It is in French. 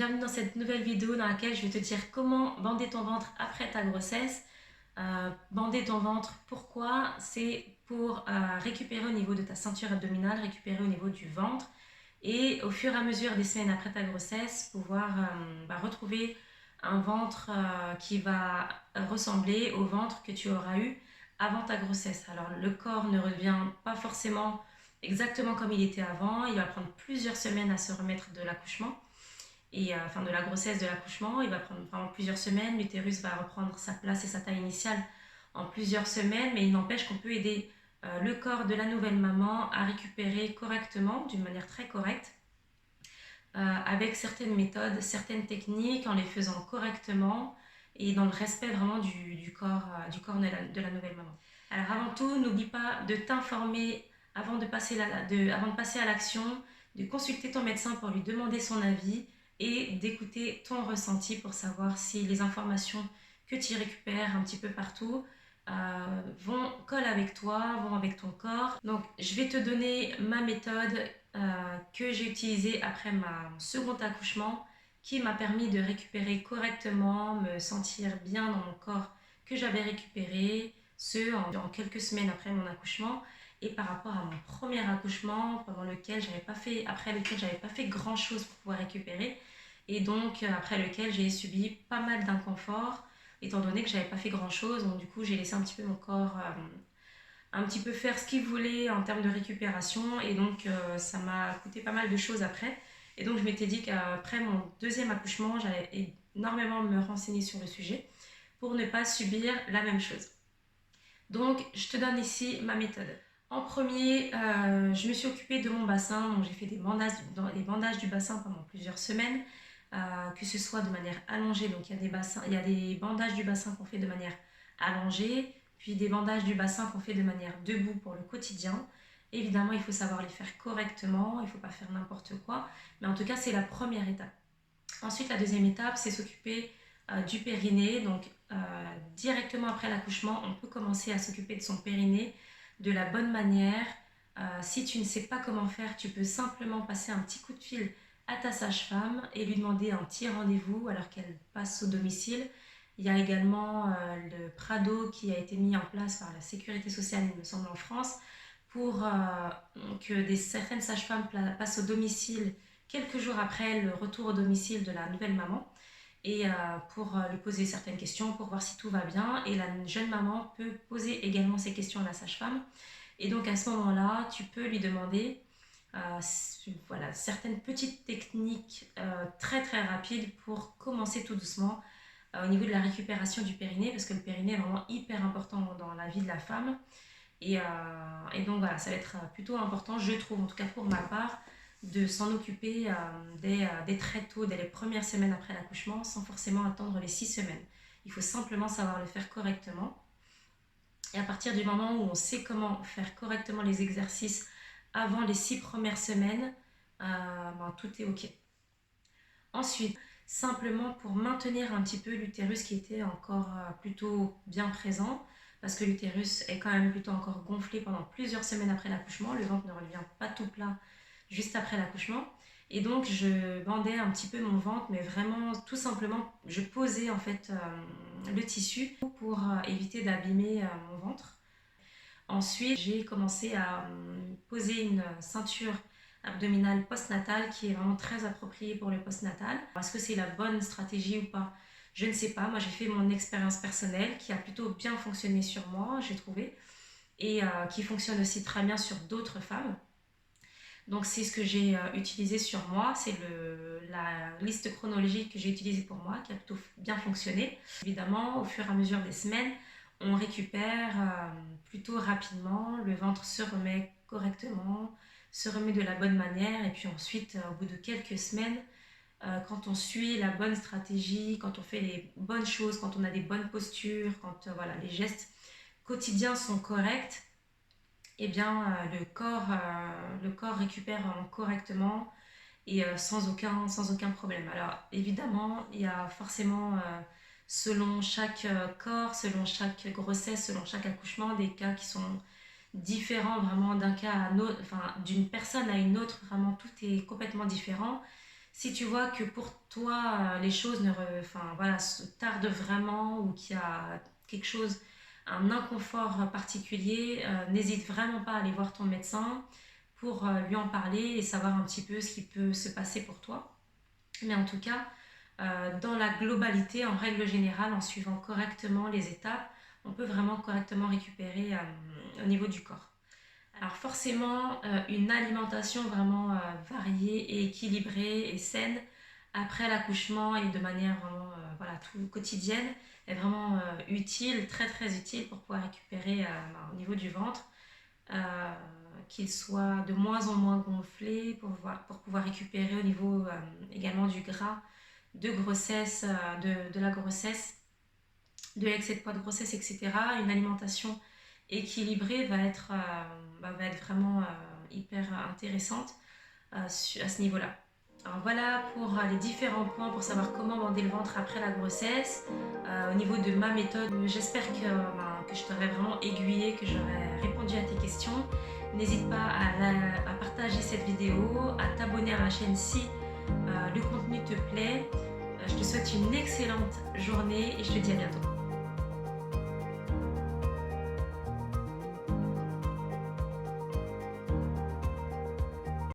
Bienvenue dans cette nouvelle vidéo dans laquelle je vais te dire comment bander ton ventre après ta grossesse. Bander ton ventre, pourquoi? C'est pour récupérer au niveau de ta ceinture abdominale, récupérer au niveau du ventre et au fur et à mesure des semaines après ta grossesse, pouvoir retrouver un ventre qui va ressembler au ventre que tu auras eu avant ta grossesse. Alors le corps ne revient pas forcément exactement comme il était avant, il va prendre plusieurs semaines à se remettre de l'accouchement et enfin de la grossesse, de l'accouchement. Il va prendre vraiment plusieurs semaines. L'utérus va reprendre sa place et sa taille initiale en plusieurs semaines, mais il n'empêche qu'on peut aider le corps de la nouvelle maman à récupérer correctement, d'une manière très correcte, avec certaines méthodes, certaines techniques, en les faisant correctement et dans le respect vraiment du corps, de la nouvelle maman. Alors avant tout, n'oublie pas de t'informer avant de passer à l'action, de consulter ton médecin pour lui demander son avis et d'écouter ton ressenti pour savoir si les informations que tu récupères un petit peu partout collent avec toi, vont avec ton corps. Donc je vais te donner ma méthode que j'ai utilisée après mon second accouchement qui m'a permis de récupérer correctement, me sentir bien dans mon corps que j'avais récupéré, en quelques semaines après mon accouchement. Et par rapport à mon premier accouchement, après lequel j'avais pas fait grand chose pour pouvoir récupérer, et donc après lequel j'ai subi pas mal d'inconfort, étant donné que j'avais pas fait grand chose. Donc du coup, j'ai laissé un petit peu mon corps un petit peu faire ce qu'il voulait en termes de récupération, et donc ça m'a coûté pas mal de choses après. Et donc je m'étais dit qu'après mon deuxième accouchement, j'allais énormément me renseigner sur le sujet pour ne pas subir la même chose. Donc je te donne ici ma méthode. En premier, je me suis occupée de mon bassin, donc j'ai fait des bandages du bassin pendant plusieurs semaines, que ce soit de manière allongée. Donc il y a des bandages du bassin qu'on fait de manière allongée, puis des bandages du bassin qu'on fait de manière debout pour le quotidien. Évidemment, il faut savoir les faire correctement, il ne faut pas faire n'importe quoi, mais en tout cas, c'est la première étape. Ensuite, la deuxième étape, c'est s'occuper du périnée. Donc, directement après l'accouchement, on peut commencer à s'occuper de son périnée de la bonne manière. Si tu ne sais pas comment faire, tu peux simplement passer un petit coup de fil à ta sage-femme et lui demander un petit rendez-vous alors qu'elle passe au domicile. Il y a également le Prado qui a été mis en place par la Sécurité sociale, il me semble, en France, pour que certaines sages-femmes passent au domicile quelques jours après le retour au domicile de la nouvelle maman, et pour lui poser certaines questions pour voir si tout va bien. Et la jeune maman peut poser également ces questions à la sage-femme. Et donc à ce moment-là, tu peux lui demander voilà, certaines petites techniques très très rapides pour commencer tout doucement au niveau de la récupération du périnée, parce que le périnée est vraiment hyper important dans la vie de la femme. Et donc voilà, ça va être plutôt important, je trouve, en tout cas pour ma part, de s'en occuper dès très tôt, dès les premières semaines après l'accouchement, sans forcément attendre les 6 semaines. Il faut simplement savoir le faire correctement. Et à partir du moment où on sait comment faire correctement les exercices avant les 6 premières semaines, tout est OK. Ensuite, simplement pour maintenir un petit peu l'utérus qui était encore plutôt bien présent, parce que l'utérus est quand même plutôt encore gonflé pendant plusieurs semaines après l'accouchement, le ventre ne revient pas tout plat juste après l'accouchement. Et donc je bandais un petit peu mon ventre, mais vraiment tout simplement je posais en fait le tissu pour éviter d'abîmer mon ventre. Ensuite, j'ai commencé à poser une ceinture abdominale postnatale qui est vraiment très appropriée pour le postnatal. Est-ce que c'est la bonne stratégie ou pas? Je ne sais pas. Moi, j'ai fait mon expérience personnelle qui a plutôt bien fonctionné sur moi, j'ai trouvé, et qui fonctionne aussi très bien sur d'autres femmes. Donc, c'est ce que j'ai utilisé sur moi. C'est la liste chronologique que j'ai utilisée pour moi qui a plutôt bien fonctionné. Évidemment, au fur et à mesure des semaines, on récupère plutôt rapidement, le ventre se remet correctement, se remet de la bonne manière, et puis ensuite, au bout de quelques semaines, quand on suit la bonne stratégie, quand on fait les bonnes choses, quand on a des bonnes postures, quand voilà, les gestes quotidiens sont corrects, eh bien le corps récupère correctement et sans aucun problème. Alors évidemment, il y a forcément selon chaque corps, selon chaque grossesse, selon chaque accouchement, des cas qui sont différents vraiment d'un cas à un autre, enfin d'une personne à une autre, vraiment tout est complètement différent. Si tu vois que pour toi, les choses enfin, voilà, se tardent vraiment ou qu'il y a quelque chose, un inconfort particulier, n'hésite vraiment pas à aller voir ton médecin pour lui en parler et savoir un petit peu ce qui peut se passer pour toi. Mais en tout cas, dans la globalité, en règle générale, en suivant correctement les étapes, on peut vraiment correctement récupérer au niveau du corps. Alors forcément, une alimentation vraiment variée et équilibrée et saine après l'accouchement et de manière vraiment voilà, tout quotidienne est vraiment utile, très très utile pour pouvoir récupérer au niveau du ventre, euh, qu'il soit de moins en moins gonflé, pour pouvoir récupérer au niveau également du gras de grossesse, de la grossesse, de l'excès de poids de grossesse, etc. Une alimentation équilibrée va être vraiment hyper intéressante à ce niveau-là. Alors voilà pour les différents points pour savoir comment bander le ventre après la grossesse. Au niveau de ma méthode, j'espère que je t'aurai vraiment aiguillé, que j'aurai répondu à tes questions. N'hésite pas à partager cette vidéo, à t'abonner à ma chaîne si le contenu te plaît. Je te souhaite une excellente journée et je te dis à bientôt.